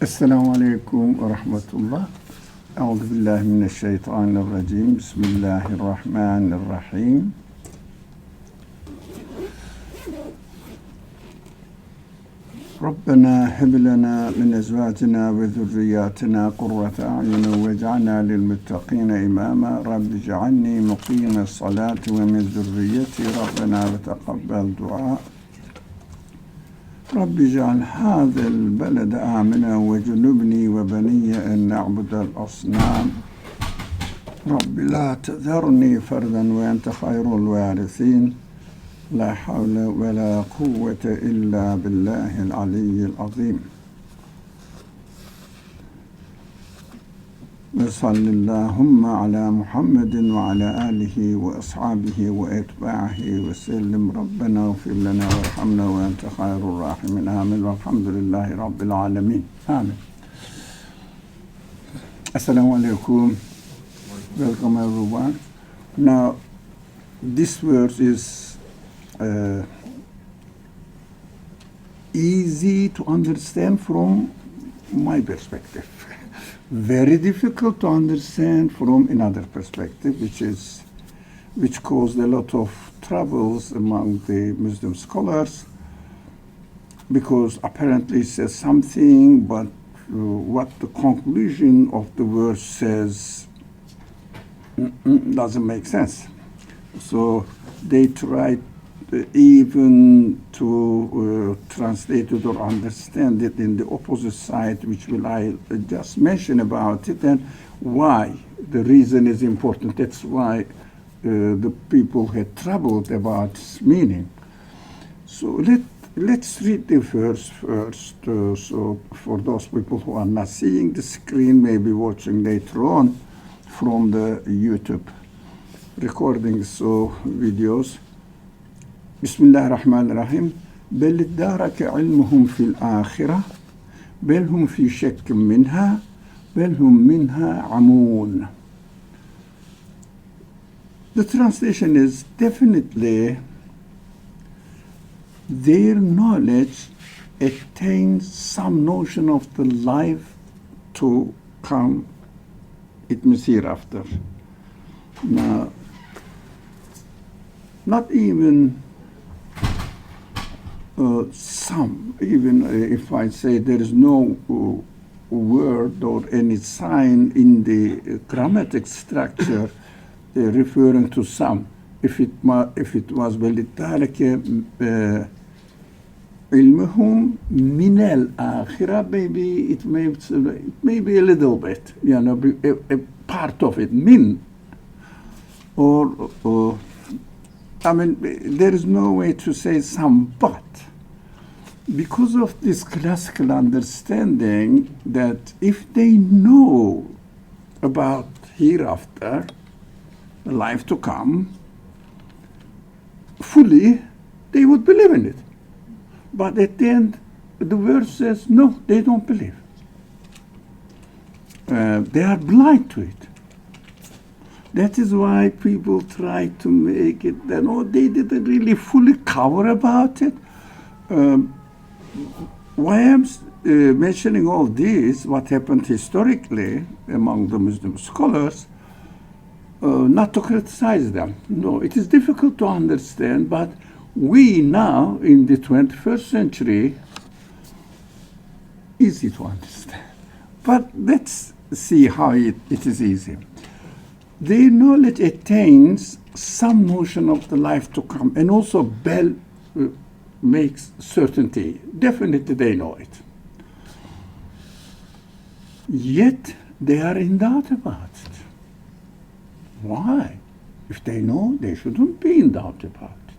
Esselamu Aleyküm ve Rahmetullah. Euzubillahimineşşeytanirracim. Bismillahirrahmanirrahim. Rabbena heb lena min ezvacina ve zurriyatina kurrate a'yunin vec'alna lil muttaqina imama. Rabbi cealni muqimes salati ve min zurriyeti. Rabbena ve tekabbel dua. رب اجعل هذا البلد آمنا وجنبني وبني أن نعبد الأصنام رب لا تذرني فردا وأنت خير الوارثين لا حول ولا قوة إلا بالله العلي العظيم وصل اللهم على محمد وعلى آله وأصحابه وأتباعه وسلم ربنا اغفر لنا وارحمنا وأنت خير الراحمين آمين والحمد لله رب العالمين آمين. Assalamu alaikum. Welcome everyone. Now this verse is easy to understand from my perspective. Very difficult to understand from another perspective, which caused a lot of troubles among the Muslim scholars, because apparently it says something, but what the conclusion of the verse says doesn't make sense. So they tried even to translate it or understand it in the opposite side, which will I just mention about it, and why the reason is important. That's why the people had troubled about its meaning. So let's read the verse first. So for those people who are not seeing the screen, maybe watching later on from the YouTube recordings or videos. بسم الله الرحمن الرحيم بل ادارك علمهم في الآخرة بل هم في شك منها بل هم منها عمون. The translation is definitely their knowledge attains some notion of the life to come. It means hereafter. Now, not even some, even if I say there is no word or any sign in the grammatic structure referring to some. If it was وَلِذَلِكَ عِلْمُهُمْ مِنَ الْآخِرَةِ, maybe it may be a little bit, a part of it, min, or I mean, there is no way to say some, but because of this classical understanding that if they know about hereafter, the life to come, fully, they would believe in it. But at the end, the verse says, no, they don't believe. They are blind to it. That is why people try to make it that, they didn't really fully cover about it. Why I'm mentioning all this, what happened historically among the Muslim scholars, not to criticize them. No, it is difficult to understand, but we now, in the 21st century, easy to understand. But let's see how it is easy. Their knowledge attains some notion of the life to come, and also Bel makes certainty. Definitely they know it. Yet they are in doubt about it. Why? If they know, they shouldn't be in doubt about it.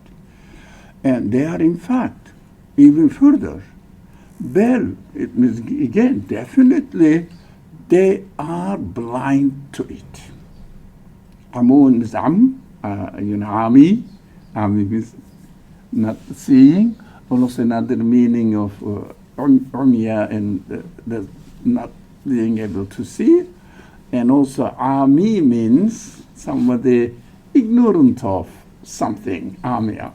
And they are in fact even further. Bel, it means again, definitely they are blind to it. Amun is ami. Ami means not seeing. Also another meaning of umya and the not being able to see. And also ami means somebody ignorant of something. Amia.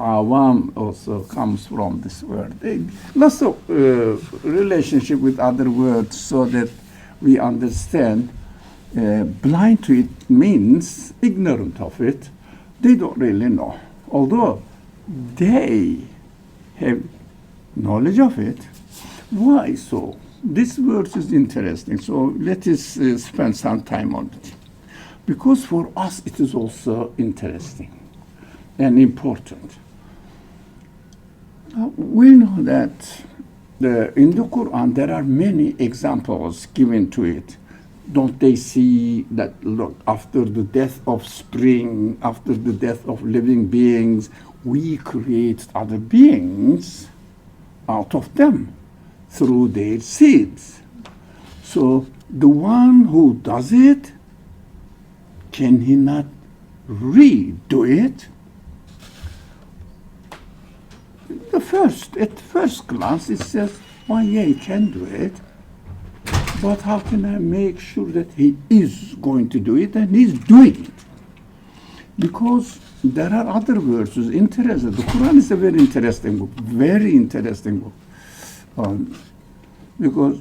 awam also comes from this word. Lots of relationship with other words so that we understand. Blind to it means ignorant of it. They don't really know. Although they have knowledge of it. Why so? This verse is interesting. So let us spend some time on it. Because for us it is also interesting and important. We know that in the Quran there are many examples given to it. Don't they see that, look, after the death of spring, after the death of living beings, we create other beings out of them through their seeds. So the one who does it, can he not redo it? At first glance, it says, oh yeah, he can do it. But how can I make sure that he is going to do it and he's doing it? Because there are other verses interested. The Quran is a very interesting book, because,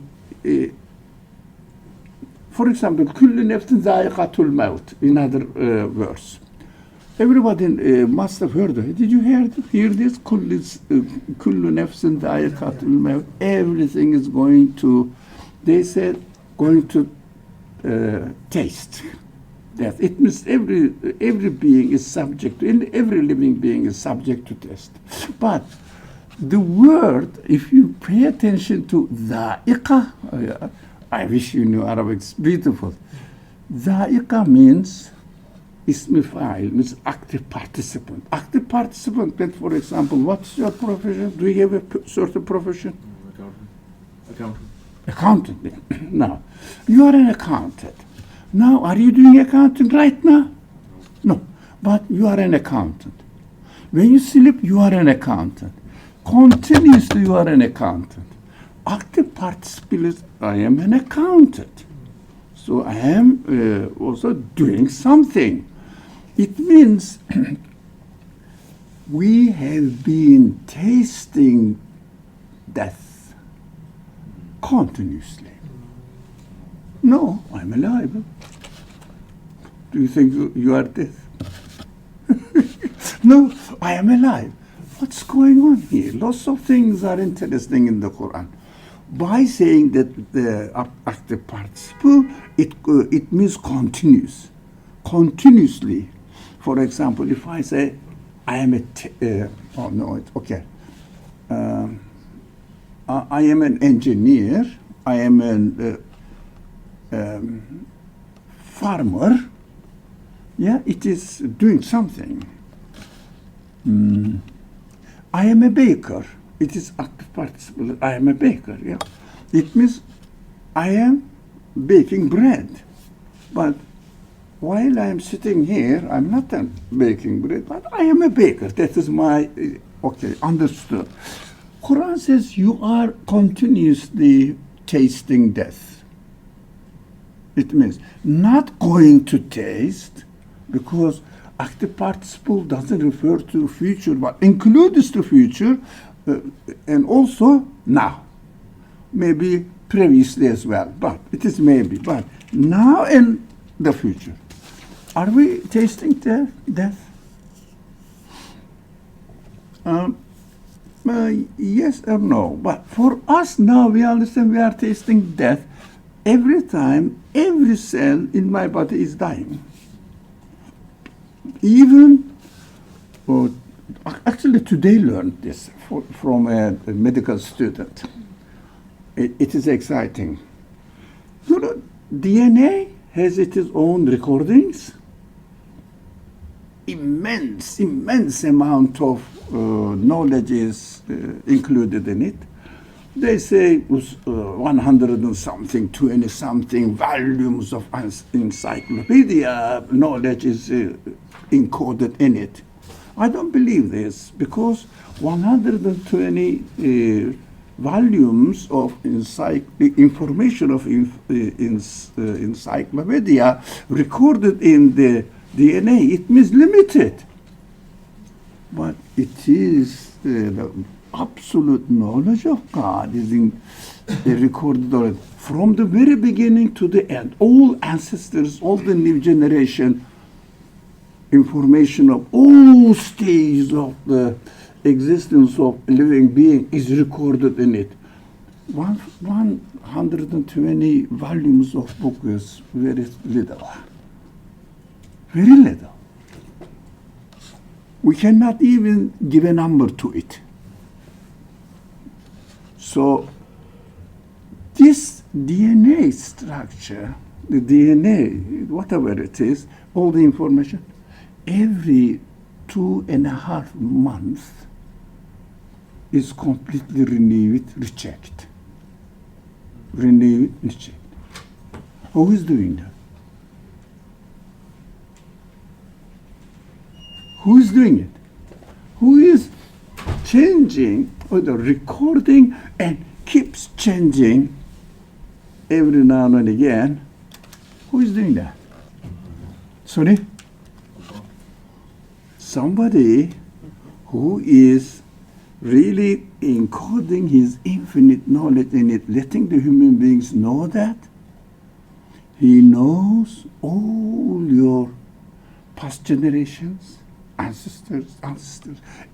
for example, كل نفس ذائقة الموت, another verse. Everybody must have heard of it. Did you hear this? كل نفس ذائقة الموت. Everything is going to, they said, going to taste death. It means every being is subject to, every living being is subject to test. But the word, if you pay attention to dha'iqa, I wish you knew Arabic, it's beautiful. Dha'iqa means ismi fa'il, means active participant. Active participant meant, for example, what's your profession? Do you have a certain profession? Accountant. Now, you are an accountant. Now, are you doing accounting right now? No, but you are an accountant. When you sleep, you are an accountant. Continuously, you are an accountant. Active participant, I am an accountant. So I am also doing something. It means we have been tasting death continuously. No, I'm alive. Do you think you are dead? No, I am alive. What's going on here? Lots of things are interesting in the Quran. By saying that the active participle, it means continuously. For example, if I say, I am I am an engineer, I am a farmer, yeah, it is doing something. I am a baker. It is active participle. I am a baker. Yeah, it means I am baking bread. But while I am sitting here, I'm not baking bread, but I am a baker. That is my understood. Quran says you are continuously tasting death. It means not going to taste, because active participle doesn't refer to future, but includes the future and also now. Maybe previously as well, but it is maybe. But now and the future. Are we tasting death? Yes or no? But for us now, we understand we are tasting death every time every cell in my body is dying. Even, actually today learned this from a medical student. It is exciting. You know, DNA has its own recordings. Immense amount of knowledge is included in it. They say 100 and something, 20 something volumes of encyclopedia knowledge is encoded in it. I don't believe this, because 120 volumes of information of encyclopedia recorded in the DNA, it means limited. but it is the absolute knowledge of God is recorded already. From the very beginning to the end, all ancestors, all the new generation, information of all stages of the existence of a living being is recorded in it. 120 volumes of book is very little. Very little. We cannot even give a number to it. So this DNA structure, the DNA, whatever it is, all the information, every 2.5 months is completely renewed, rechecked. Renewed, rechecked. Who is doing that? Who is doing it? Who is changing or the recording and keeps changing every now and again? Who is doing that? Sorry? Somebody who is really encoding his infinite knowledge in it, letting the human beings know that he knows all your past generations, ancestors,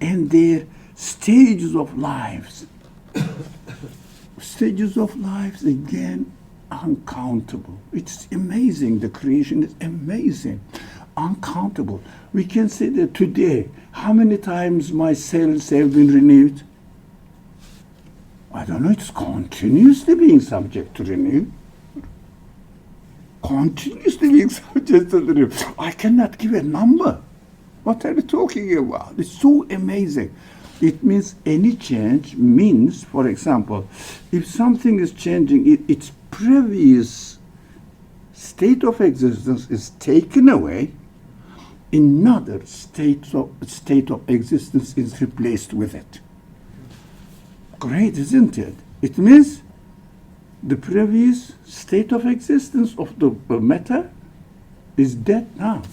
and their stages of lives. Stages of lives, again, uncountable. It's amazing. The creation is amazing. Uncountable. We can say that today, how many times my cells have been renewed? I don't know, it's continuously being subject to renew. Continuously being subject to renew. I cannot give a number. What are you talking about? It's so amazing. It means any change means, for example, if something is changing, its previous state of existence is taken away, another state of existence is replaced with it. Great, isn't it? It means the previous state of existence of the matter is dead now.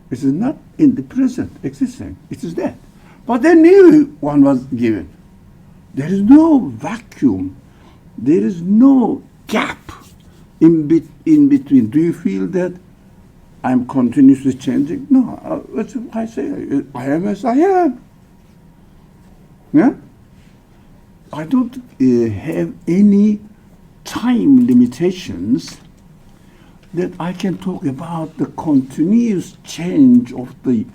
It is not in the present existing. It is dead. But a new one was given. There is no vacuum. There is no gap in between. Do you feel that I'm continuously changing? No. I say I am as I am. Yeah? I don't have any time limitations that I can talk about the continuous change of the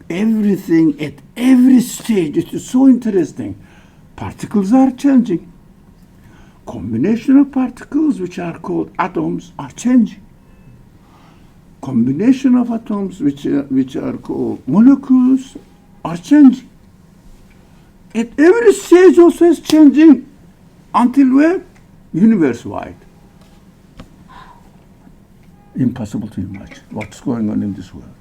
everything at every stage. It is so interesting. Particles are changing. Combination of particles, which are called atoms, are changing. Combination of atoms, which are called molecules, are changing. At every stage also is changing until where? Universe-wide. Impossible to imagine what's going on in this world.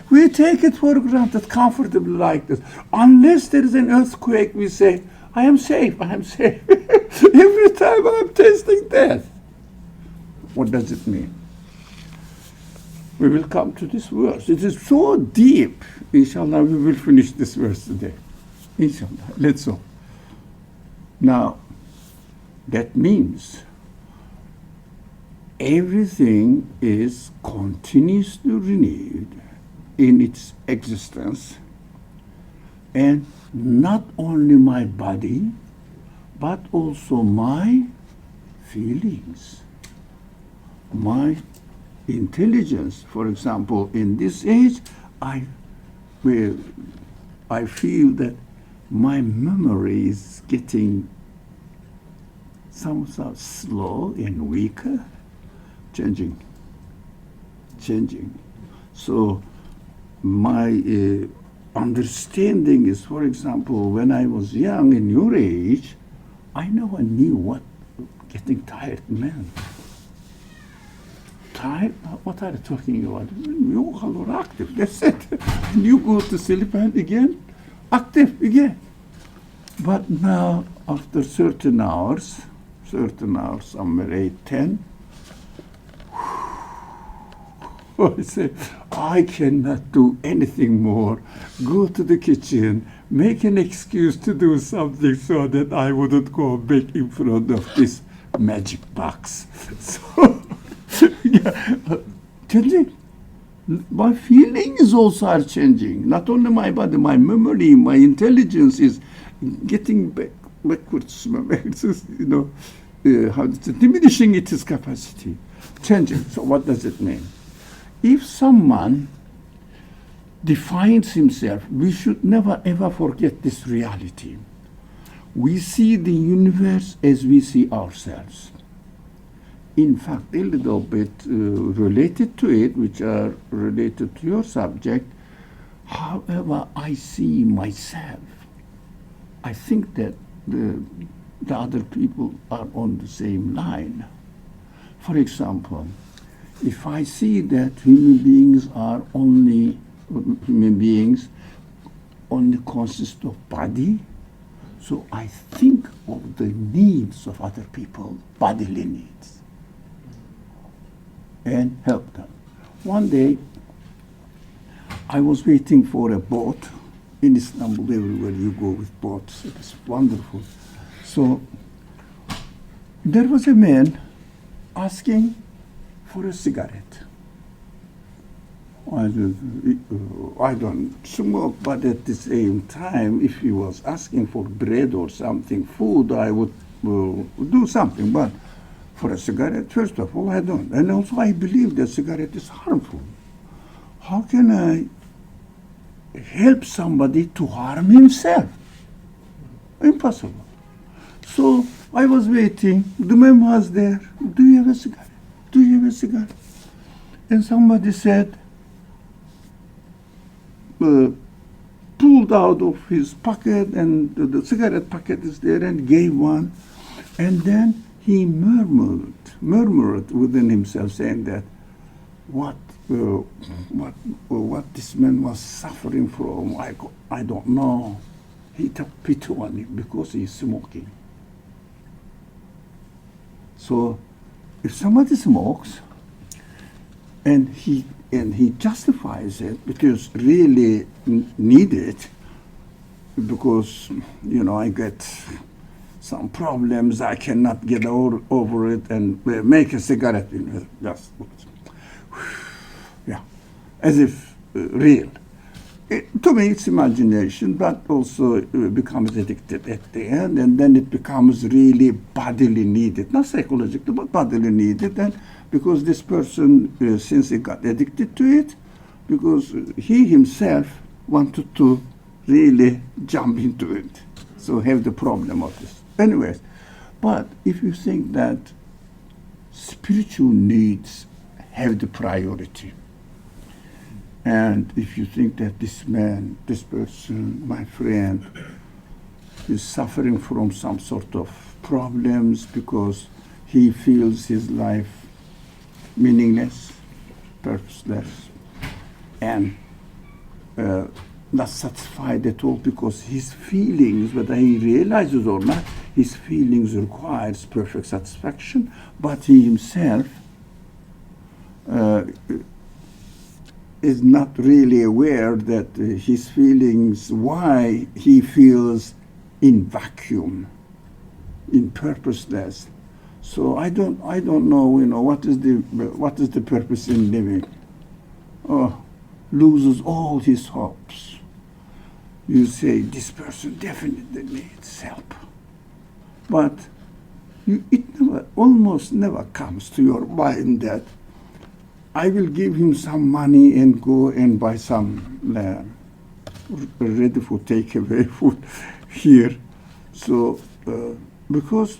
We take it for granted comfortably like this. Unless there is an earthquake, we say, I am safe, I am safe. Every time I'm tasting death. What does it mean? We will come to this verse. It is so deep. Inshallah, we will finish this verse today. Inshallah, let's hope. Now, that means everything is continuously renewed in its existence, and not only my body, but also my feelings, my intelligence. For example, in this age, I feel that my memory is getting somehow slow and weaker, changing. So my understanding is, for example, when I was young, in your age, I never knew what getting tired meant. Tired? What are you talking about? You are active, that's it. And you go to sleep and again, active again. But now, after certain hours, somewhere 8, 10, So I say, I cannot do anything more. Go to the kitchen, make an excuse to do something so that I wouldn't go back in front of this magic box. So, yeah, changing. My feelings also are changing. Not only my body, my memory, my intelligence is getting backwards. How it's diminishing its capacity, changing. So what does it mean? If someone defines himself, we should never ever forget this reality. We see the universe as we see ourselves. In fact, a little bit related to it, which are related to your subject, however I see myself, I think that the other people are on the same line. For example, if I see that human beings only consist of body, so I think of the needs of other people, bodily needs, and help them. One day, I was waiting for a boat. In Istanbul, everywhere you go with boats, it's wonderful. So there was a man asking for a cigarette. I don't smoke, but at the same time, if he was asking for bread or something, food, I would do something. But for a cigarette, first of all, I don't. And also, I believe that cigarette is harmful. How can I help somebody to harm himself? Impossible. So I was waiting. The man was there. Do you have a cigarette? Do you have a cigarette? And somebody said, pulled out of his pocket, and the cigarette packet is there, and gave one. And then he murmured within himself, saying that what this man was suffering from, I don't know. He took pity on him because he's smoking. So, if somebody smokes, and he justifies it because really need it, because I get some problems, I cannot get over it, and make a cigarette, just yeah, as if real. To me, it's imagination, but also becomes addicted at the end, and then it becomes really bodily needed, not psychological, but bodily needed. And because this person, since he got addicted to it, because he himself wanted to really jump into it, so have the problem of this. Anyways, but if you think that spiritual needs have the priority, and if you think that this person, my friend, is suffering from some sort of problems because he feels his life meaningless, purposeless, and not satisfied at all, because his feelings, whether he realizes or not, his feelings requires perfect satisfaction, but he himself is not really aware that his feelings, why he feels in vacuum, in purposeless. So I don't know, what is the purpose in living? Oh, loses all his hopes. You say this person definitely needs help, but it almost never comes to your mind that I will give him some money and go and buy some ready for takeaway food here. So because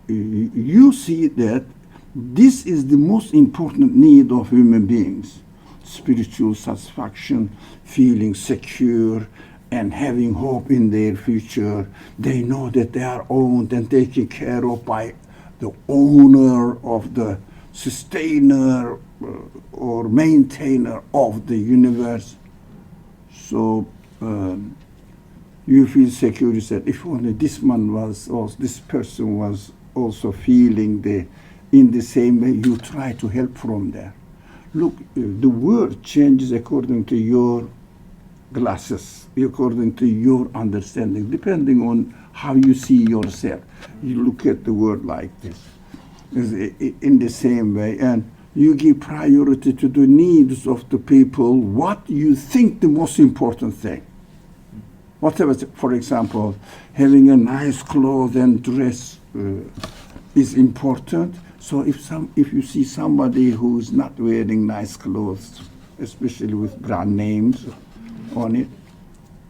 you see that this is the most important need of human beings: spiritual satisfaction, feeling secure, and having hope in their future. They know that they are owned and taken care of by the owner of the sustainer or maintainer of the universe. So you feel secure. You said, if only this person was also feeling in the same way, you try to help from there. look, the world changes according to your glasses, according to your understanding, depending on how you see yourself. You look at the world like this, in the same way, and you give priority to the needs of the people, what you think the most important thing. Whatever, for example, having a nice clothes and dress is important. So if you see somebody who's not wearing nice clothes, especially with brand names on it,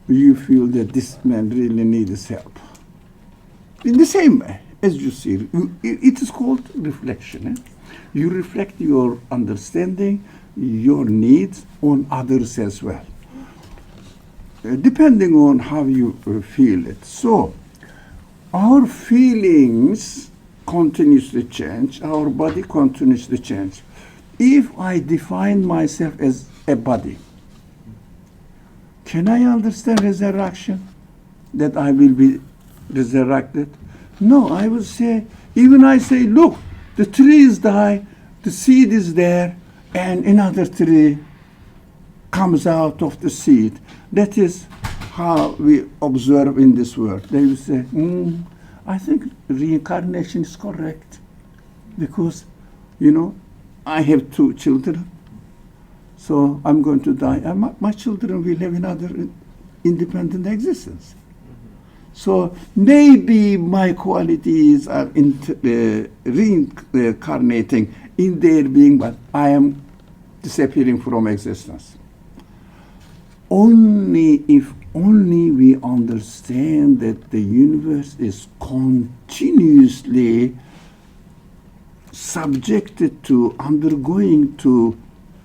you feel that this man really needs help. In the same way, as you see, it is called reflection. You reflect your understanding, your needs on others as well, depending on how you feel it. So, our feelings continuously change, our body continues to change. If I define myself as a body, can I understand resurrection? That I will be resurrected? No, I will say, even I say, look, the trees die, the seed is there, and another tree comes out of the seed. That is how we observe in this world. They will say, I think reincarnation is correct because, I have 2 children, so I'm going to die, and my children will have another independent existence. So maybe my qualities are reincarnating in their being, but I am disappearing from existence. If only we understand that the universe is continuously subjected to undergoing to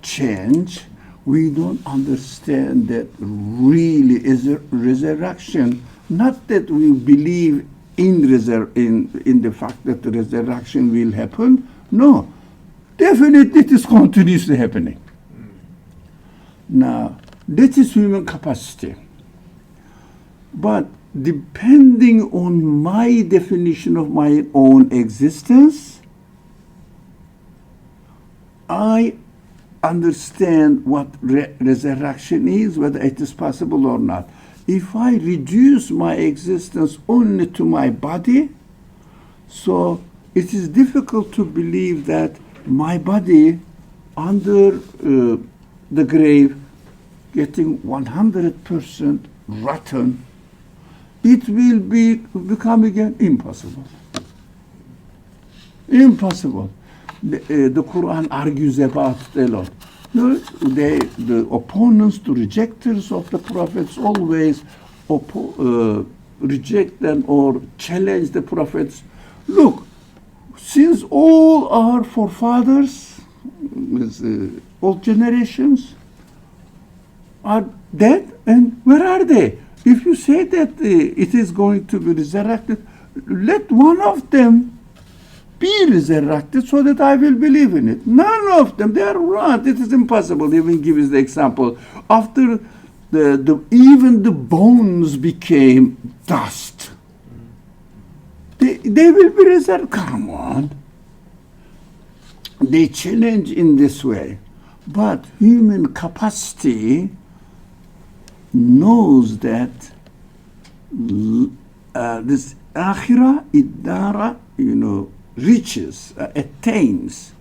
change, we don't understand that really is a resurrection. Not that we believe in the fact that the resurrection will happen. No, definitely it is continuously happening. Now, that is human capacity. But depending on my definition of my own existence, I understand what resurrection is, whether it is possible or not. If I reduce my existence only to my body, so it is difficult to believe that my body under the grave getting 100% rotten, it will become again impossible. Impossible. The Quran argues about it a lot. The opponents, the rejectors of the prophets always reject them or challenge the prophets. Look, since all our forefathers, all generations, are dead, and where are they? If you say that it is going to be resurrected, let one of them be resurrected so that I will believe in it. None of them, they are wrong. It is impossible. Even gives the example. After even the bones became dust, they will be resurrected. Come on. They challenge in this way. But human capacity knows that this akhirah, idara, reaches, attains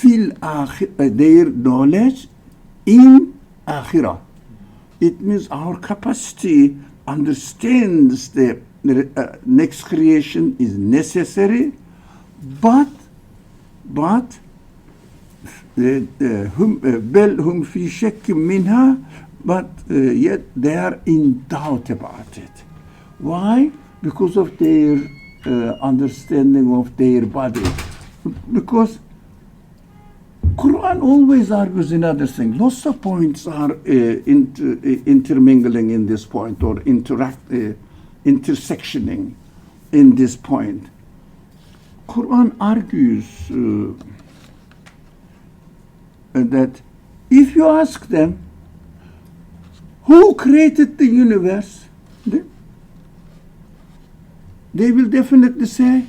their knowledge in akhirah. It means our capacity understands the next creation is necessary, but hum fi shakk minha, but yet they are in doubt about it. Why? Because of their understanding of their body. Because Quran always argues another thing. Lots of points are intermingling in this point or intersectioning in this point. Quran argues that if you ask them, who created the universe? They will definitely say,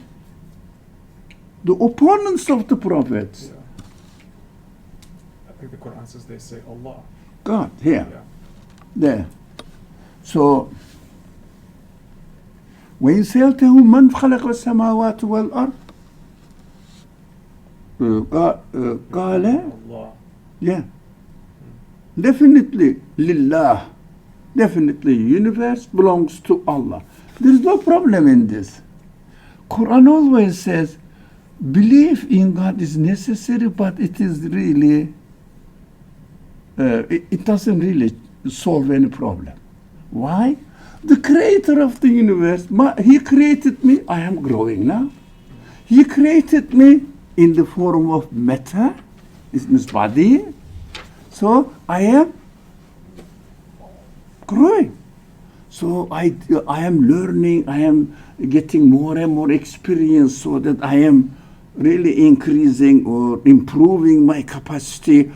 the opponents of the prophets. Like the Quran says, they say Allah. God, here, Yeah. there. So, وإن سألتهم من خلق السماوات والأرض قال Allah. yeah, definitely lillah, definitely universe belongs to Allah. There is no problem in this. Quran always says belief in God is necessary, but it is really it doesn't really solve any problem. Why? The creator of the universe, he created me. I am growing now. He created me in the form of matter, this body. So I am growing. So I am learning. I am getting more and more experience, so that I am really increasing or improving my capacity.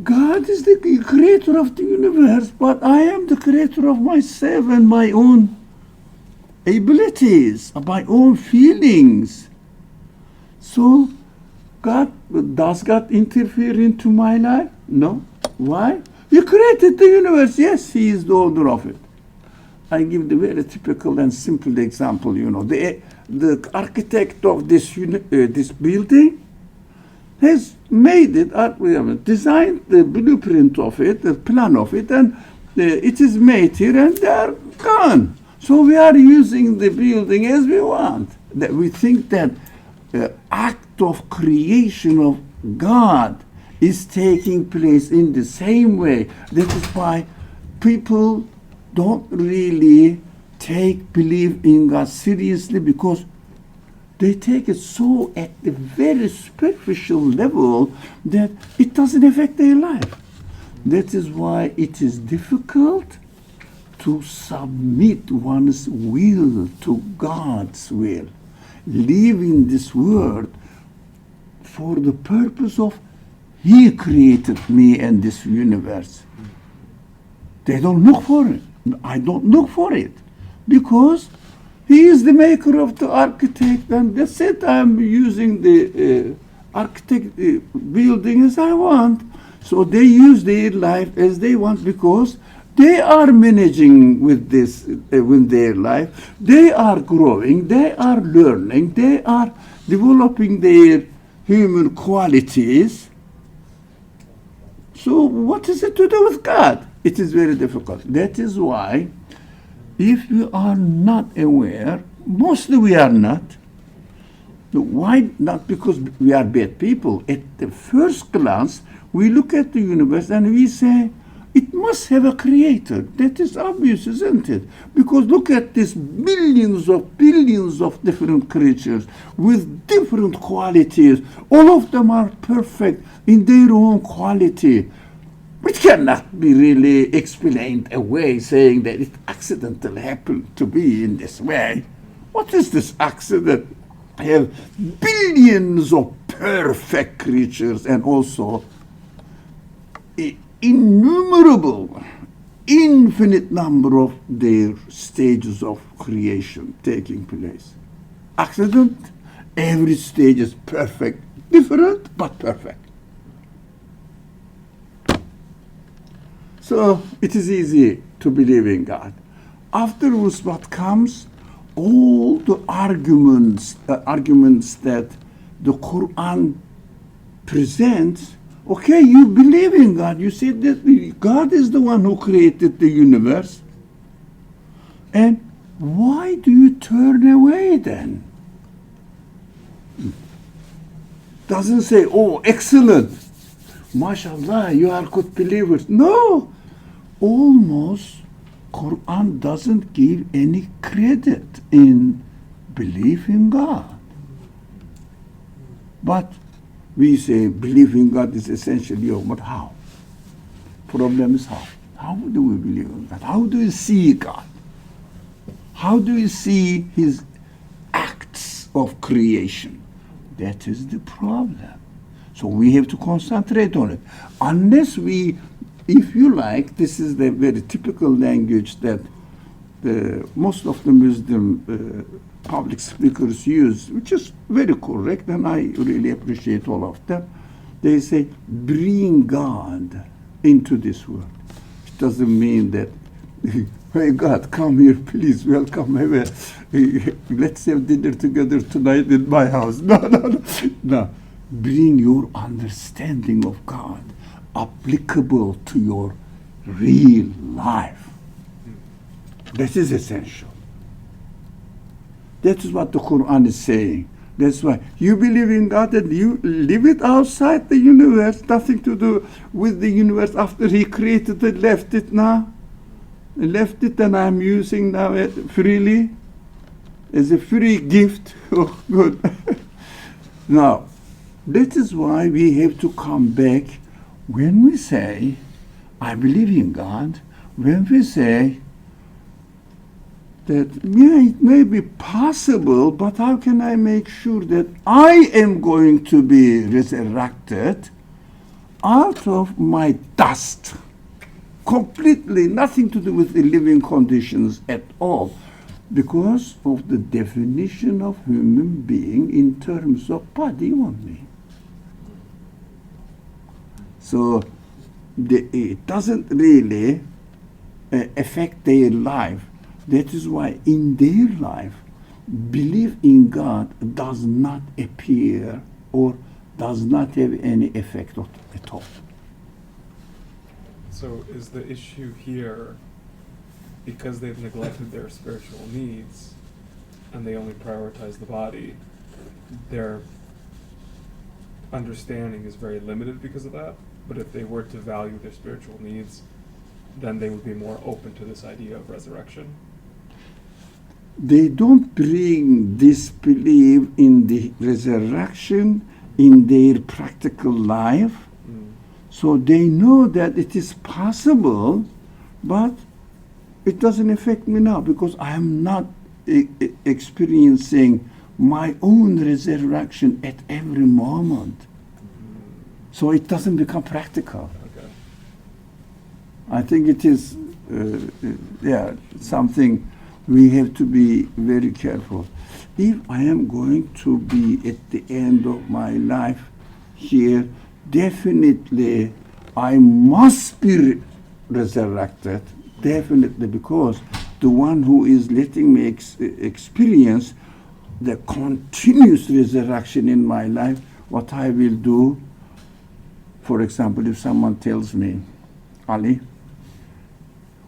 God is the creator of the universe, but I am the creator of myself and my own abilities, my own feelings. So, does God interfere into my life? No. Why? He created the universe. Yes, he is the owner of it. I give the very typical and simple example. You know, the architect of this building has made it, designed the blueprint of it, the plan of it, and it is made here, and they are gone. So we are using the building as we want. That we think that act of creation of God is taking place in the same way. That is why people don't really believe in God seriously, because they take it so at the very superficial level that it doesn't affect their life. That is why it is difficult to submit one's will to God's will. Live in this world for the purpose of He created me and this universe. They don't look for it. I don't look for it, because He is the maker of the architect, and that's it. I'm using the architect building as I want. So they use their life as they want, because they are managing with this, with their life. They are growing, they are learning, they are developing their human qualities. So what is it to do with God? It is very difficult. That is why, if we are not aware, mostly we are not. Why not? Because we are bad people. At the first glance, we look at the universe and we say, it must have a creator. That is obvious, isn't it? Because look at these billions of different creatures with different qualities. All of them are perfect in their own quality. Which cannot be really explained away, saying that it accidentally happened to be in this way. What is this accident? I have billions of perfect creatures, and also innumerable, infinite number of their stages of creation taking place. Accident, every stage is perfect, different but perfect. So it is easy to believe in God. Afterwards, what comes? All the arguments that the Quran presents. Okay, you believe in God. You say that God is the one who created the universe. And why do you turn away then? Doesn't say, oh, excellent. MashaAllah, you are good believers. No. Almost Quran doesn't give any credit in belief in God. But we say belief in God is essentially, but how? Problem is how? How do we believe in God? How do we see God? How do we see His acts of creation? That is the problem. So we have to concentrate on it. Unless we, if you like, this is the very typical language that most of the Muslim public speakers use, which is very correct, and I really appreciate all of them. They say, bring God into this world. It doesn't mean that, hey God, come here, please, welcome. Let's have dinner together tonight in my house. No. Bring your understanding of God applicable to your real life. That is essential. That is what the Quran is saying. That's why you believe in God and you live it outside the universe, nothing to do with the universe after He created it, left it now. Left it and I'm using now it freely as a free gift. Oh, good. Now, that is why we have to come back when we say, I believe in God, when we say that, yeah, it may be possible, but how can I make sure that I am going to be resurrected out of my dust? Completely nothing to do with the living conditions at all, because of the definition of human being in terms of body only. So it doesn't really affect their life. That is why in their life, belief in God does not appear or does not have any effect at all. So is the issue here, because they've neglected their spiritual needs and they only prioritize the body, their understanding is very limited because of that? But if they were to value their spiritual needs, then they would be more open to this idea of resurrection? They don't bring this belief in the resurrection in their practical life. So they know that it is possible, but it doesn't affect me now because I am not experiencing my own resurrection at every moment. So it doesn't become practical. Okay. I think it is something we have to be very careful. If I am going to be at the end of my life here, definitely I must be resurrected, definitely, because the one who is letting me experience the continuous resurrection in my life, what I will do, for example, if someone tells me, Ali,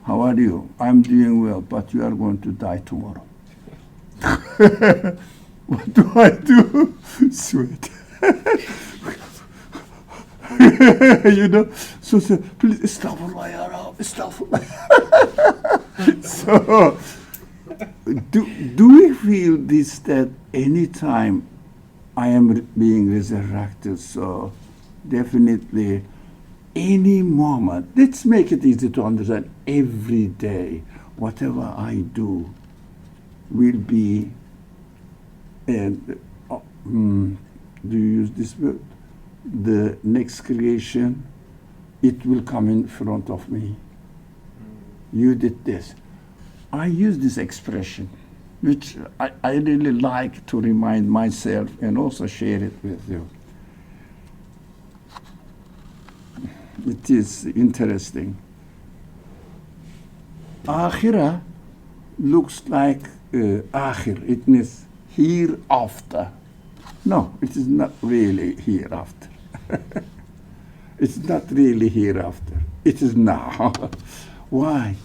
how are you? I'm doing well, but you are going to die tomorrow. What do I do? Sweat. So please, astaghfirullah ya Rab, astaghfirullah. So, do we feel this, that anytime I am being resurrected, so definitely any moment, let's make it easy to understand, every day, whatever I do will be, and do you use this word? The next creation, it will come in front of me. You did this. I use this expression, which I really like to remind myself and also share it with you. It is interesting. Akhirah looks like akhir. It means hereafter. No, it is not really hereafter. It's not really hereafter. It is now. Why?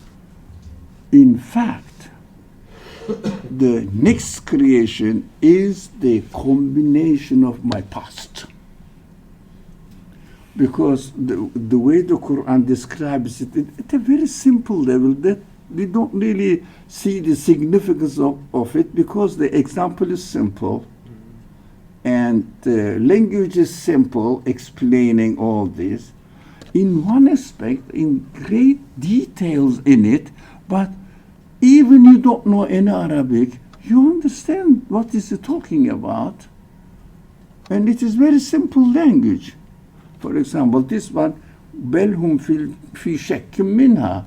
In fact, the next creation is the combination of my past. Because the way the Quran describes it, at a very simple level, that we don't really see the significance of it, because the example is simple and the language is simple, explaining all this in one aspect, in great details in it, but even you don't know any Arabic, you understand what is it talking about, and it is very simple language. For example, this one, belhum fi shakkim minha.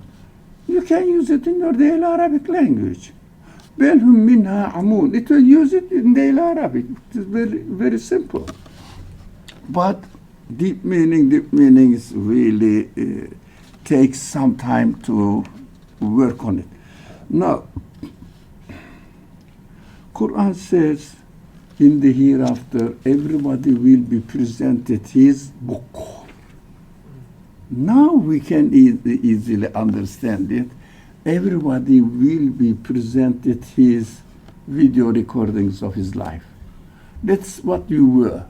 You can use it in your daily Arabic language. Belhum minha amun. It will use it in daily Arabic. It is very, very simple. But Deep meaning is really takes some time to work on it. Now, Quran says in the hereafter, everybody will be presented his book. Now we can easily understand it. Everybody will be presented his video recordings of his life. That's what you were.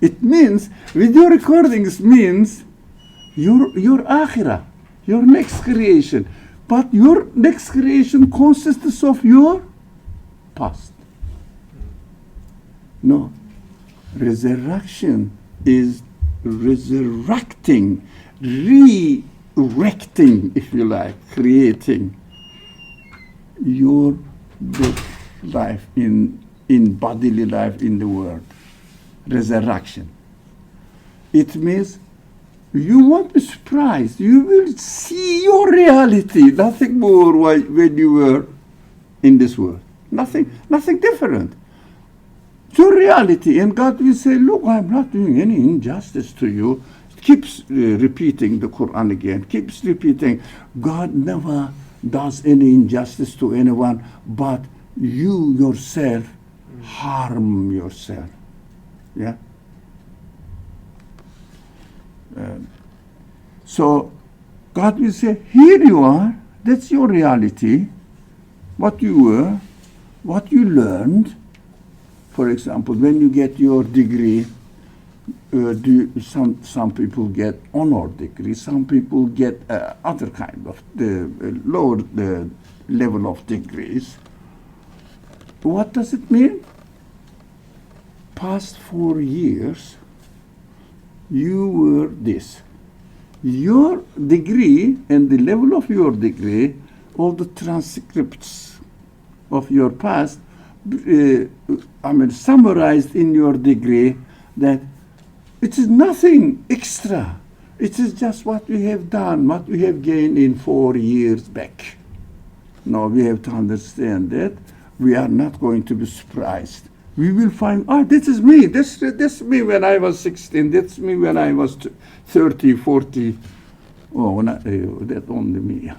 It means, video recordings means your akhirah, your next creation. But your next creation consists of your past. No. Resurrection is resurrecting, re-erecting, if you like, creating your life in bodily life in the world. Resurrection. It means you won't be surprised. You will see your reality, nothing more when you were in this world. Nothing different. Your reality, and God will say, look, I'm not doing any injustice to you. Keeps repeating the Quran again, keeps repeating, God never does any injustice to anyone, but you yourself harm yourself. Yeah. So God will say, here you are, that's your reality, what you were, what you learned. For example, when you get your degree, some people get honor degree, some people get other kind of the lower the level of degrees. What does it mean? Past 4 years, you were this. Your degree and the level of your degree, all the transcripts of your past, summarized in your degree, that it is nothing extra. It is just what we have done, what we have gained in 4 years back. Now we have to understand that we are not going to be surprised. We will find, this is me. This me when I was 16. That's me when I was 30, 40. Oh, that only me.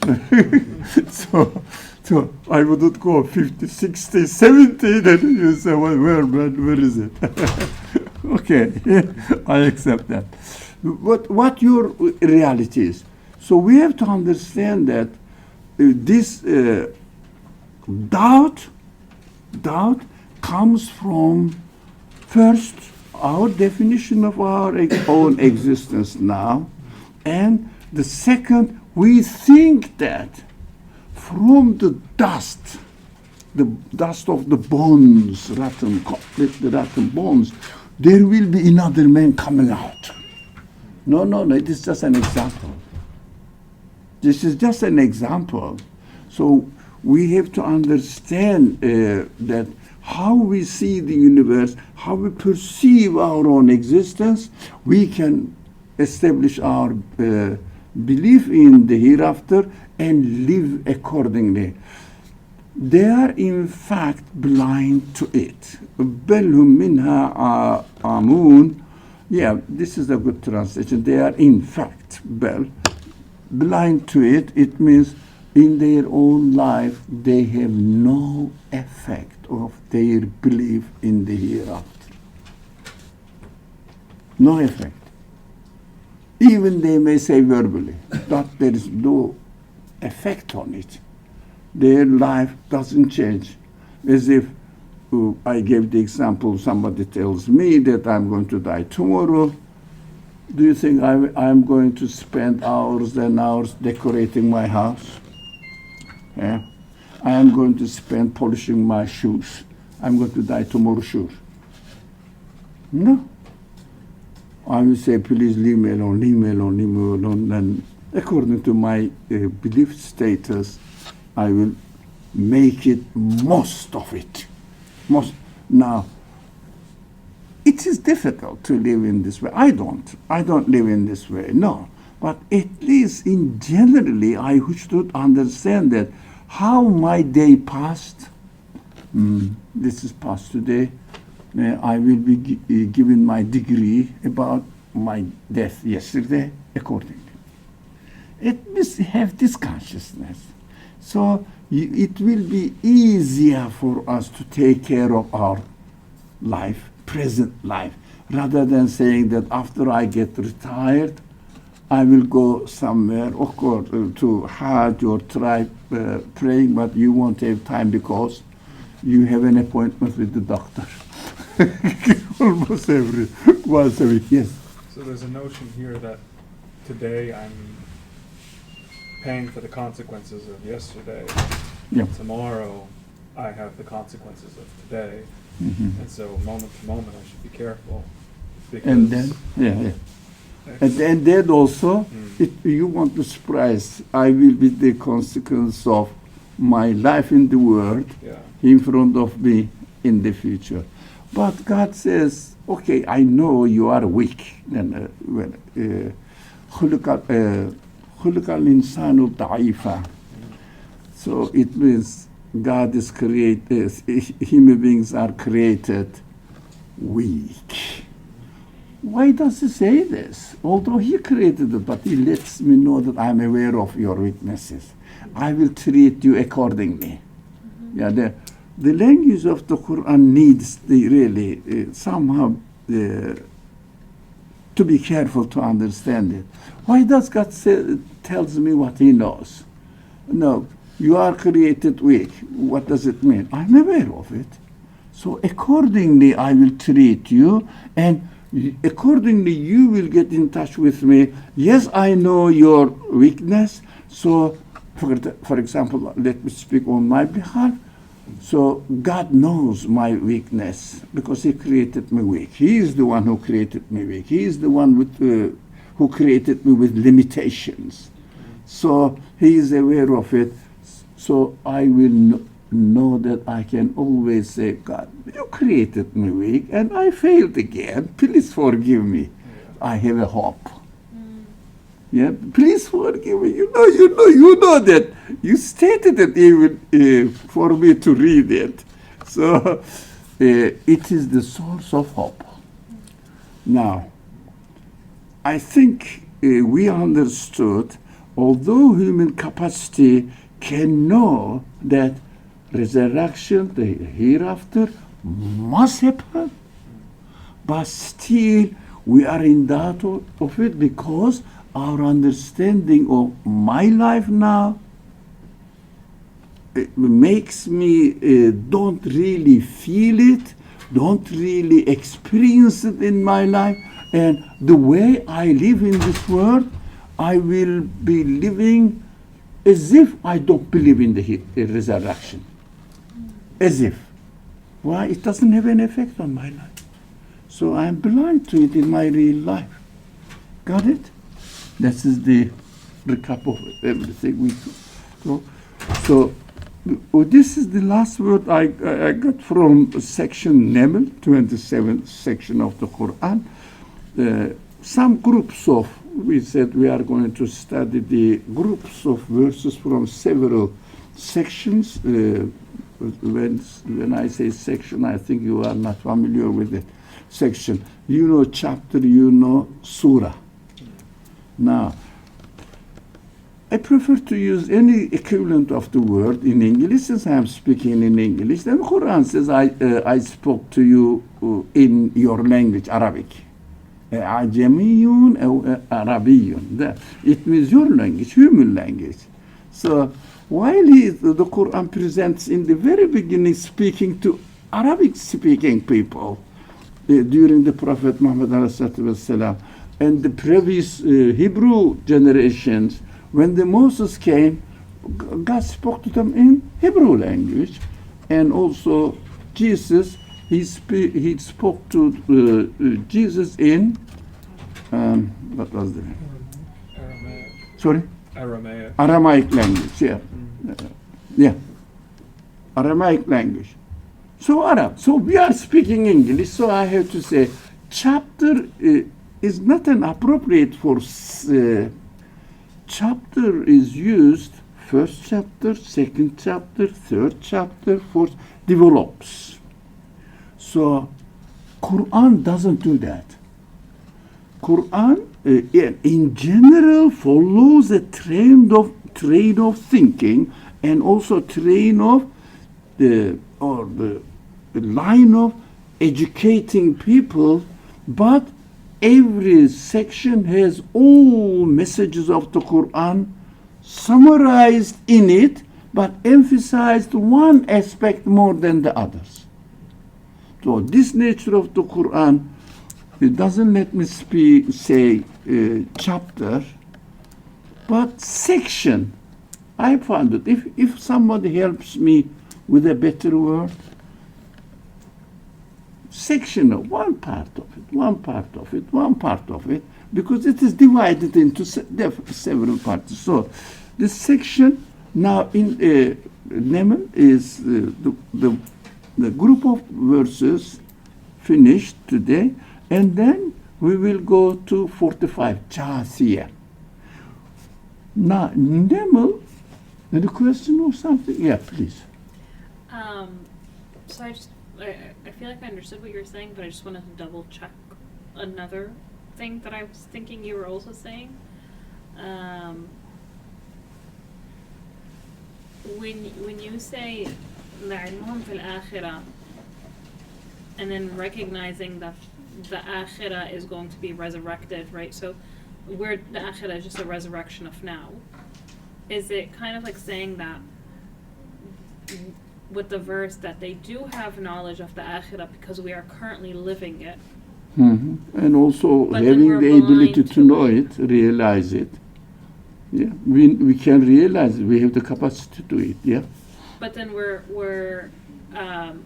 So I wouldn't go 50, 60, 70. Then you say, well, where is it? Okay, I accept that. What your reality is. So we have to understand that this doubt comes from, first, our definition of our own existence now, and the second, we think that from the dust of the bones, the rotten bones, there will be another man coming out. No, it is just an example. This is just an example. So we have to understand that how we see the universe, how we perceive our own existence, we can establish our belief in the hereafter and live accordingly. They are in fact blind to it. Belhum minha amun. Yeah, this is a good translation. They are in fact blind to it. It means in their own life they have no effect of their belief in the hereafter. No effect. Even they may say verbally, but there is no effect on it. Their life doesn't change. As if I gave the example, somebody tells me that I'm going to die tomorrow. Do you think I'm going to spend hours and hours decorating my house? Yeah. I am going to spend polishing my shoes. I'm going to die tomorrow, sure. No. I will say, please leave me alone, leave me alone, leave me alone. And according to my belief status, I will make it most of it. Now, it is difficult to live in this way. I don't live in this way, no. But at least in generally, I should understand that how my day passed. This is past today. I will be given my degree about my death yesterday accordingly. It must have this consciousness. So it will be easier for us to take care of our life, present life, rather than saying that after I get retired, I will go somewhere, of course, to Hajj or try praying, but you won't have time because you have an appointment with the doctor. Almost once a week, yes. So there's a notion here that today I'm paying for the consequences of yesterday. Yeah. Tomorrow I have the consequences of today. Mm-hmm. And so moment to moment I should be careful. And then, yeah. And then also, you want to surprise, I will be the consequence of my life in the world in front of me in the future. But God says, okay, I know you are weak. And خلق الإنسان ضعيفا. So it means God is created, human beings are created weak. Why does he say this? Although he created it, but he lets me know that I'm aware of your weaknesses. I will treat you accordingly. Yeah, the language of the Quran needs really somehow to be careful to understand it. Why does God tells me what he knows? No, you are created weak. What does it mean? I'm aware of it. So accordingly, I will treat you, and accordingly, you will get in touch with me. Yes, I know your weakness. So, for example, let me speak on my behalf. So God knows my weakness because he created me weak. He is the one who created me weak. He is the one who created me with limitations. So he is aware of it. So I will know that I can always say, God, you created me weak and I failed again. Please forgive me. I have a hope. Yeah, please forgive me. You know that. You stated it even for me to read it. So it is the source of hope. Now, I think we understood, although human capacity can know that resurrection, the hereafter, must happen, but still we are in doubt of it because our understanding of my life now makes me don't really feel it, don't really experience it in my life, and the way I live in this world, I will be living as if I don't believe in the resurrection. As if. Why? It doesn't have an effect on my life. So I'm blind to it in my real life. Got it? This is the recap of everything we do. So this is the last word I got from section Naml, 27th section of the Quran. Some groups of, we said we are going to study the groups of verses from several sections. When I say section, I think you are not familiar with the section. You know chapter, you know surah. Now, I prefer to use any equivalent of the word in English since I am speaking in English. Then the Quran says, I spoke to you in your language, Arabic. Ajamiyun or Arabiyun. It means your language, human language. So while the Quran presents in the very beginning speaking to Arabic speaking people during the Prophet Muhammad ﷺ, and the previous Hebrew generations, when the Moses came, God spoke to them in Hebrew language, and also Jesus, he spoke to Jesus in what was the name? Aramaic. Sorry? Aramaic. Aramaic language, yeah. Yeah. Aramaic language. So Arab. So we are speaking English, so I have to say chapter is not an appropriate for chapter is used first chapter, second chapter, third chapter, fourth, develops. So Quran doesn't do that. Quran, in general, follows a train of thinking, and also train of the line of educating people, but every section has all messages of the Quran summarized in it, but emphasized one aspect more than the others. So this nature of the Quran, it doesn't let me say chapter, but section. I found it. If somebody helps me with a better word, section of one part of it, because it is divided into several parts. So this section now in Neml is the group of verses finished today, and then we will go to 45, Jasiya. Now, Neml, any question or something? Yeah, please. So I feel like I understood what you were saying, but I just wanted to double check another thing that I was thinking you were also saying. When you say لعلمهم في الآخرة, and then recognizing that the akhirah is going to be resurrected, right? So where the akhirah is just a resurrection of now. Is it kind of like saying that with the verse that they do have knowledge of the akhirah because we are currently living it? Mm-hmm. And also But having the ability to know it, realize it. Yeah, we can realize it. We have the capacity to do it. Yeah. But then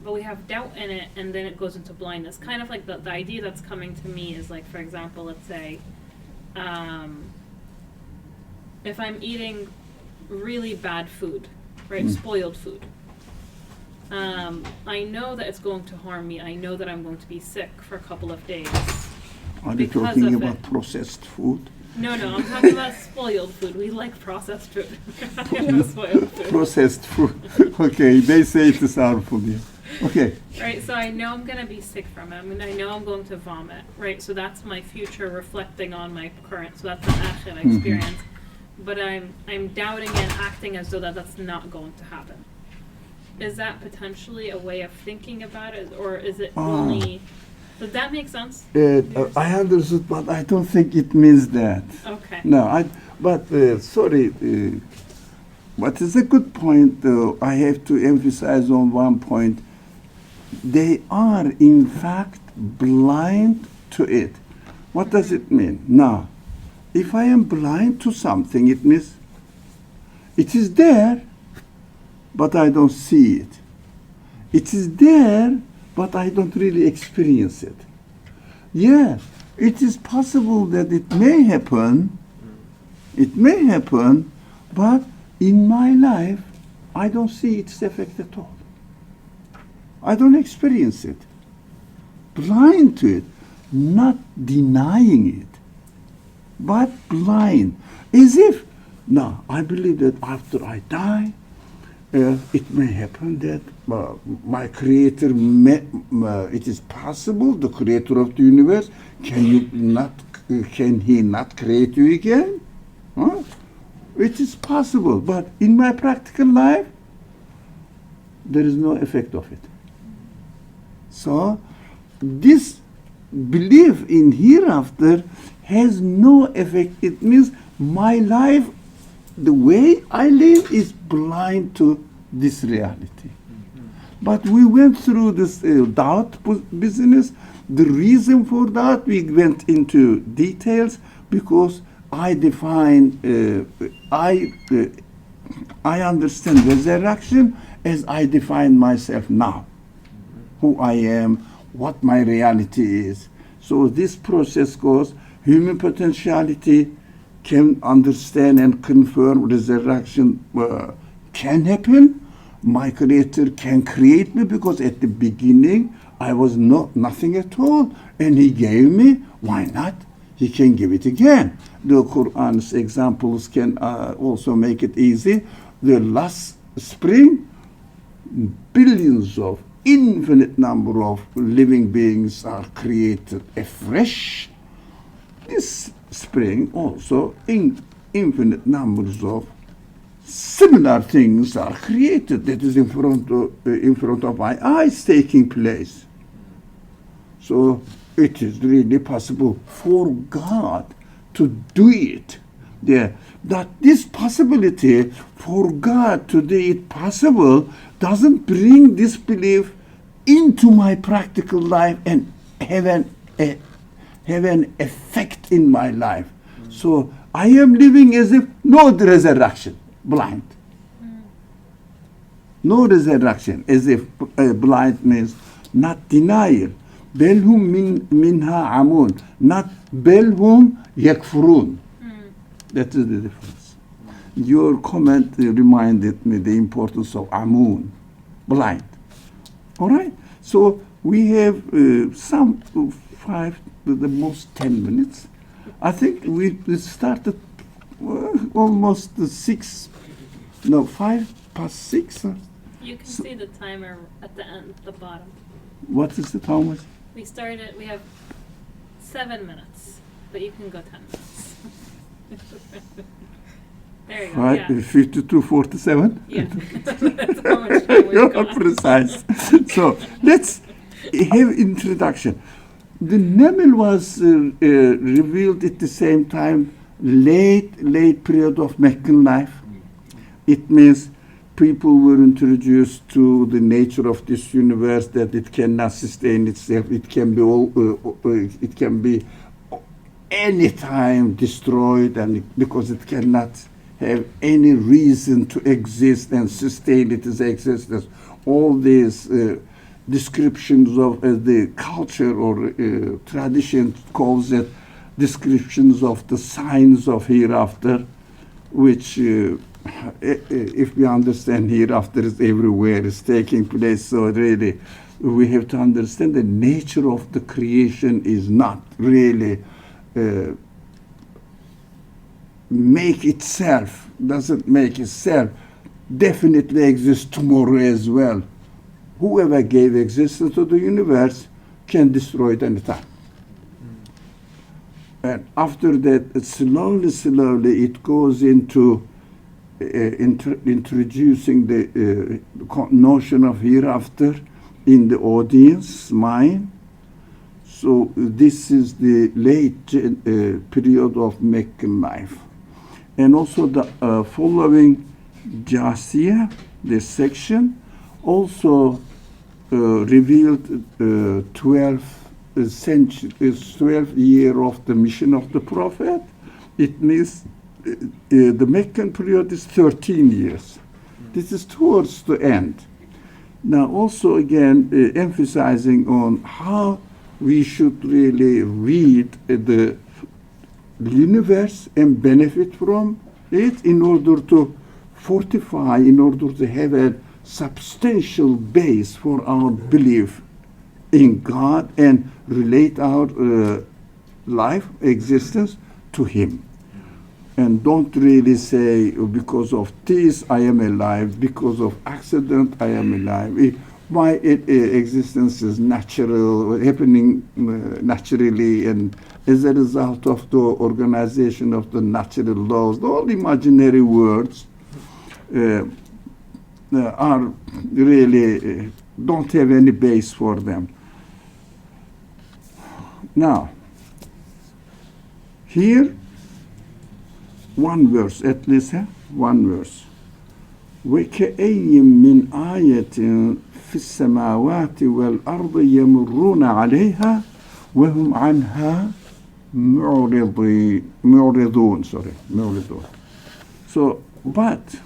but we have doubt in it, and then it goes into blindness. Kind of like the idea that's coming to me is like, for example, let's say, if I'm eating really bad food, right, spoiled food, I know that it's going to harm me. I know that I'm going to be sick for a couple of days. Are you talking about processed food? No, I'm talking about spoiled food. We like processed food. Spoiled food. Processed food. Okay, they say it is harmful. Yeah. Okay. Right, so I know I'm going to be sick from it. I mean, I know I'm going to vomit, right? So that's my future reflecting on my current. So that's an akhirah experience. But I'm doubting and acting as though that's not going to happen. Is that potentially a way of thinking about it, or is it only... Does that make sense? I understood, but I don't think it means that. Okay. No, sorry, but it's a good point, though. I have to emphasize on one point. They are, in fact, blind to it. What does it mean? Now, if I am blind to something, it means it is there, but I don't see it. It is there, but I don't really experience it. Yeah, it is possible that it may happen, but in my life, I don't see its effect at all. I don't experience it. Blind to it, not denying it, but blind. As if, now, I believe that after I die, it may happen that my creator, it is possible, the creator of the universe, can he not create you again? Huh? It is possible, but in my practical life, there is no effect of it. So, this belief in hereafter has no effect. It means my life, the way I live, is blind to this reality. But we went through this doubt business. The reason for that, we went into details because I define, I understand resurrection as I define myself now, who I am, what my reality is. So this process goes, human potentiality can understand and confirm resurrection can happen. My creator can create me because at the beginning I was nothing at all, and he gave me. Why not? He can give it again. The Quran's examples can also make it easy. The last spring, billions of infinite number of living beings are created afresh. this spring also infinite numbers of similar things are created that is in front of my eyes taking place. So it is really possible for God to do it. That this possibility for God to do it possible doesn't bring disbelief into my practical life and have an effect in my life. So I am living as if no resurrection, blind. No resurrection, as if blind means not denial. Belhum minha amun, not belhum yakfurun. That is the difference. Your comment reminded me the importance of amun, blind. All right. So we have some 5, the most 10 minutes. I think we started almost 5:06. You can see the timer at the end, the bottom. What is the time? We have 7 minutes, but you can go 10 minutes. There you go. Yeah. 52:47. Yeah. That's how much time we've You're got. precise. So let's have introduction. The Nemil was revealed at the same time, late period of Meccan life. It means people were introduced to the nature of this universe, that it cannot sustain itself. It can be any time destroyed, and because it cannot have any reason to exist and sustain its existence. All these descriptions of the culture or tradition calls it descriptions of the signs of hereafter, which if we understand hereafter is everywhere, is taking place. So really we have to understand the nature of the creation is not really doesn't make itself, definitely exists tomorrow as well. Whoever gave existence to the universe can destroy it anytime. And after that, slowly it goes into introducing the notion of hereafter in the audience mind. So this is the late period of Meccan life. And also the following Jasiya, this section, also revealed 12th year of the mission of the Prophet. It means the Meccan period is 13 years. This is towards the end. Now also again emphasizing on how we should really read the universe and benefit from it in order to fortify, in order to have a substantial base for our belief in God and relate our life, existence to Him. And don't really say, because of this I am alive, because of accident I am alive. My existence is natural, happening naturally, and as a result of the organization of the natural laws. All imaginary words are really don't have any base for them. Now, here, one verse, at least one verse. وَكَأَيٍّ مِّنْ آيَةٍ فِي السَّمَاوَاتِ وَالْأَرْضِ يَمُرُّونَ عَلَيْهَا وَهُمْ عَنْهَا معرضون. So, but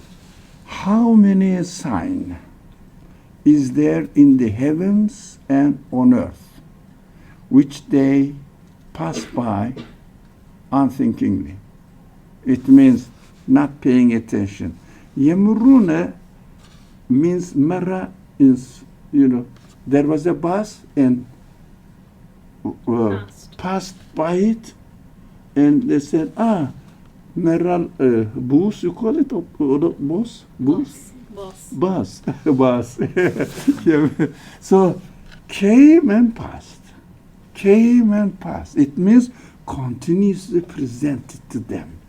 how many signs is there in the heavens and on earth, which they pass by unthinkingly? It means not paying attention. Yamuruna means marra is, there was a bus and passed by it, and they said, Meral bus, you call it bus? Bus. Bus. So came and passed. It means continuously presented to them.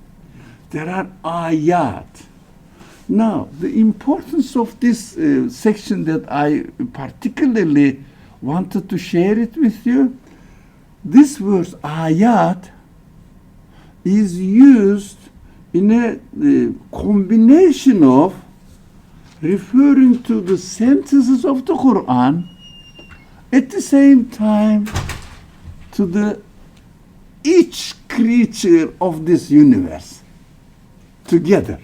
There are ayat. Now, the importance of this section that I particularly wanted to share it with you, this word ayat is used in a combination of referring to the sentences of the Quran, at the same time to the each creature of this universe together.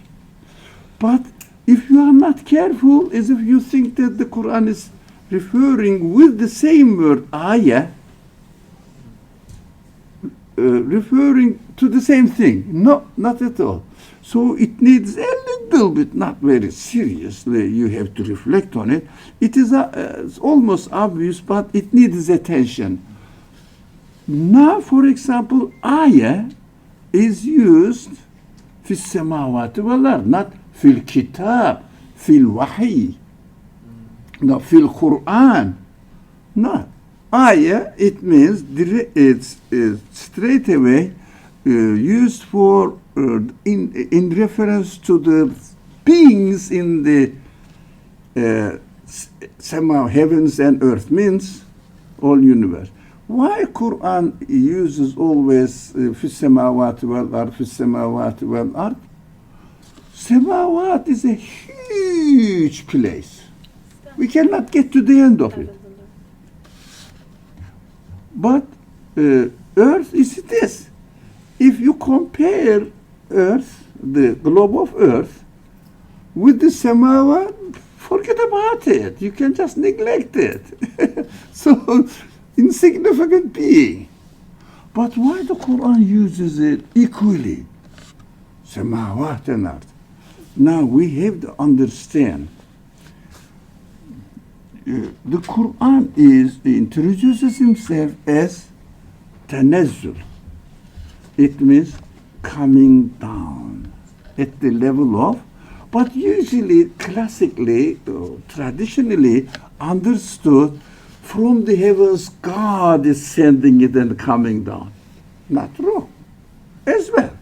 But if you are not careful, as if you think that the Quran is referring with the same word ayah, referring to the same thing. No, not at all. So it needs a little bit, not very seriously, you have to reflect on it. It is it's almost obvious, but it needs attention. Now, for example, ayah is used fi samawati wal ard, not fil kitab, fil wahi, no, fil Qur'an. No. Ayah, it means it's straight away used for in reference to the beings in the somehow heavens and earth, means all universe. Why Quran uses always fi samawati wal ard, fi samawati wal ard? Samawat is a huge place. We cannot get to the end of it. But earth is this. If you compare earth, the globe of earth, with the samawat, forget about it. You can just neglect it. So, insignificant being. But why the Quran uses it equally? Samawat and earth. Now we have to understand. The Quran introduces himself as tanazzul. It means coming down at the level of, but usually, classically, traditionally understood, from the heavens God is sending it and coming down. Not wrong as well.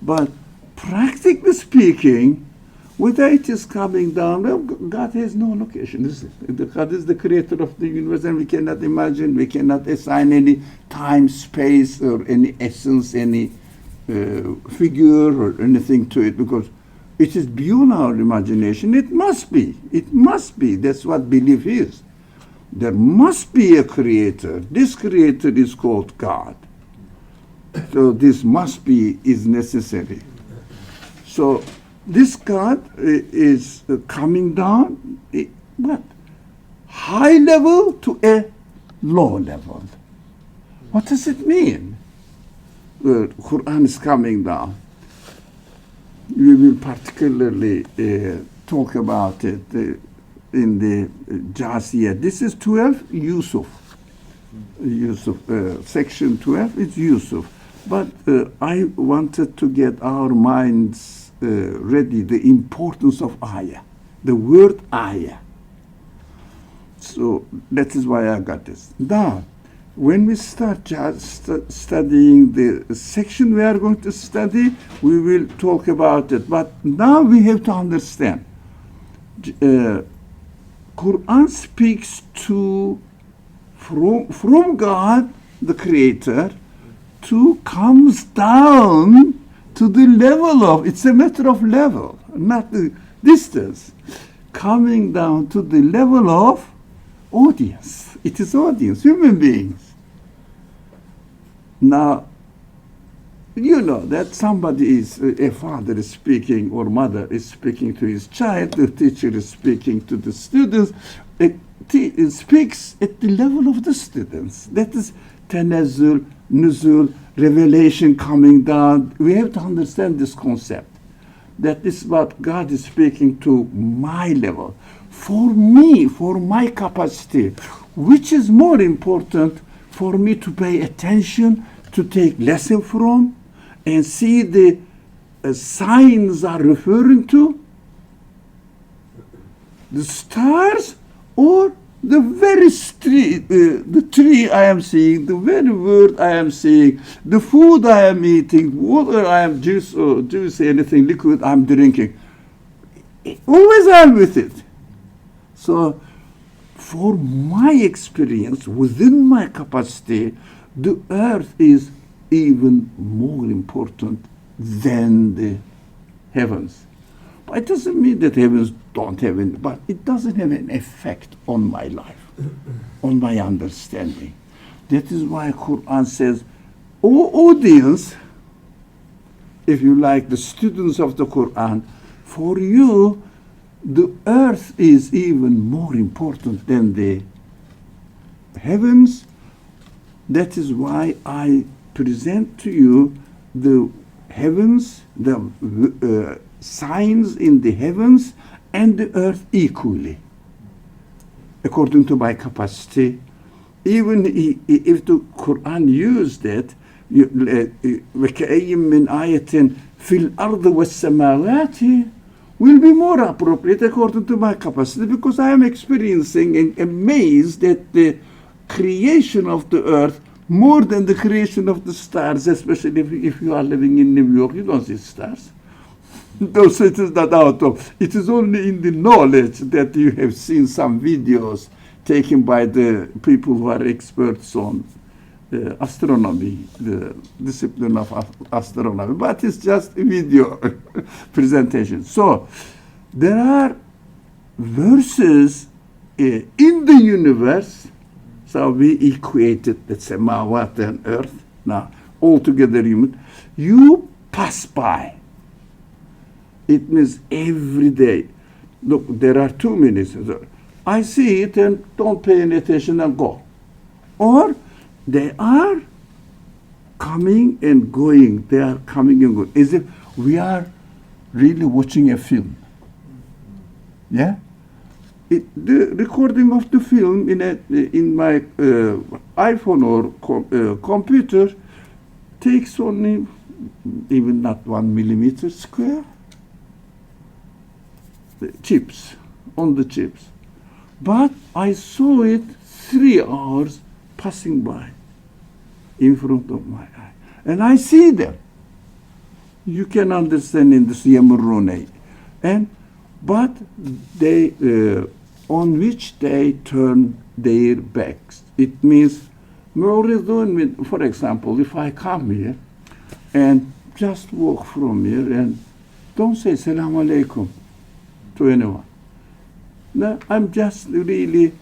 But practically speaking, whether it is coming down, well, God has no location, is it? God is the creator of the universe, and we cannot imagine, we cannot assign any time, space, or any essence, any figure or anything to it, because it is beyond our imagination. It must be. It must be. That's what belief is. There must be a creator. This creator is called God. So this must be is necessary. So this God is coming down, what? High level to a low level. What does it mean? The Quran is coming down. We will particularly talk about it in the Jasiyah. This is 12, Yusuf. Section 12 is Yusuf. But I wanted to get our minds ready, the importance of ayah, the word ayah. So that is why I got this. Now, when we start studying the section we are going to study, we will talk about it. But now we have to understand. Quran speaks to from God, the Creator, to comes down to the level of, it's a matter of level, not the distance, coming down to the level of audience. It is audience, human beings. Now, you know that somebody is, a father is speaking or mother is speaking to his child, the teacher is speaking to the students, it speaks at the level of the students. That is tanazzul, nuzul, revelation coming down. We have to understand this concept. That is what God is speaking to my level. For me, for my capacity, which is more important for me to pay attention, to take lesson from, and see the signs are referring to? The stars or the very the tree I am seeing, the very word I am seeing, the food I am eating, water I am juice, anything liquid I'm drinking. Always I'm with it. So, for my experience, within my capacity, the earth is even more important than the heavens. But it doesn't mean that heavens don't have any, but it doesn't have an effect on my life, on my understanding. That is why Quran says, "O audience, if you like, the students of the Quran, for you, the earth is even more important than the heavens. That is why I present to you the heavens, the signs in the heavens and the earth equally, according to my capacity." Even if the Quran used that, وَكَأَيٍّ مِّنْ آيَةٍ فِي الْأَرْضِ وَالسَّمَاوَاتِ, will be more appropriate according to my capacity, because I am experiencing and amazed at the creation of the earth more than the creation of the stars, especially if you are living in New York, you don't see stars. Those, it is not out of, it is only in the knowledge that you have seen some videos taken by the people who are experts on astronomy, the discipline of astronomy, but it's just a video presentation. So there are verses in the universe. So we equated the samawat and earth. Now altogether you pass by. It means every day. Look, there are 2 minutes. I see it and don't pay any attention and go. Or they are coming and going. They are coming and going. As if we are really watching a film. Yeah? The recording of the film in my iPhone or computer takes only even not 1 millimeter square. The chips, on the chips. But I saw it 3 hours passing by in front of my eye. And I see them. You can understand in this Yamurune. But they, on which they turn their backs. It means, for example, if I come here and just walk from here and don't say Salaam Alaikum to anyone. No, I'm just really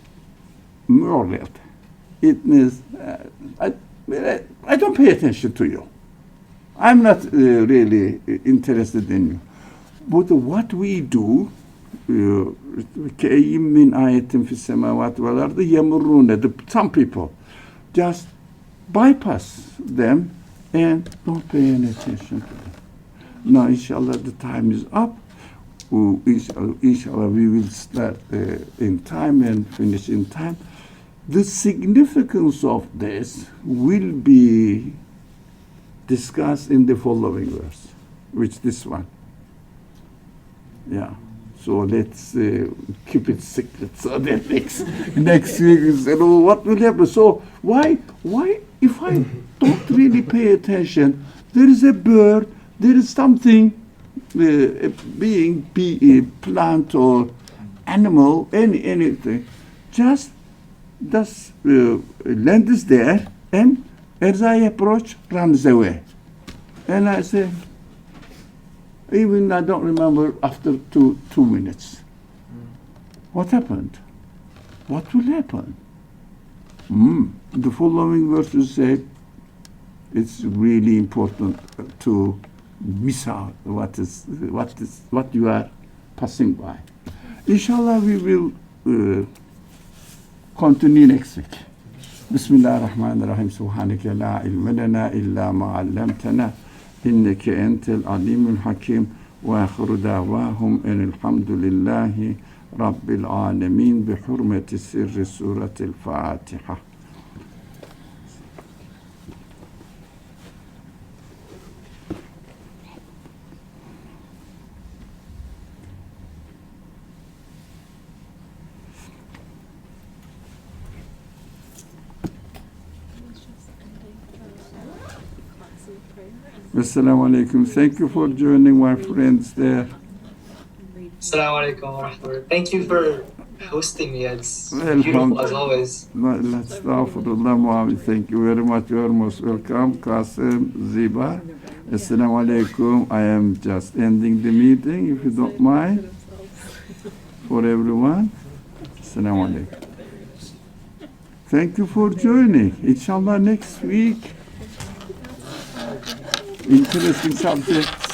moral. It means I don't pay attention to you. I'm not really interested in you. But what we do, كَأَيٍّ مِّنْ آيَةٍ فِي السَّمَاوَاتِ وَالْأَرْضِ يَمُرُّونَ, some people just bypass them and don't pay any attention to them. Now, inshallah, the time is up. Inshallah, we will start in time and finish in time. The significance of this will be discussed in the following verse, which this one. Yeah. So let's keep it secret so that next week is, what will happen. So why if I don't really pay attention, there is a bird, there is something, a being, be a plant or animal, anything, just land is there, and as I approach, runs away. And I say, even I don't remember after two minutes. What happened? What will happen? The following verses say it's really important to miss out what you are passing by. Inshallah, we will continue next week. Bismillah ar-Rahman ar-Rahim. Subhanaka la ilma lana illa ma 'allamtana innaka antal alimul hakim. Wa akhiru da'wahum alhamdulillahi rabbil alamin bi hurmati sirri surati al-Fatiha. Assalamu alaikum. Thank you for joining my friends there. Assalamu alaikum wa rahmatullah. Thank you for hosting me. It's beautiful as always. Astaghfirullah, Muhammad. Thank you very much. You are most welcome. Qasim, Ziba. Assalamu alaikum. I am just ending the meeting, if you don't mind, for everyone. Assalamu alaikum. Thank you for joining. Inshallah, next week, interesting subjects.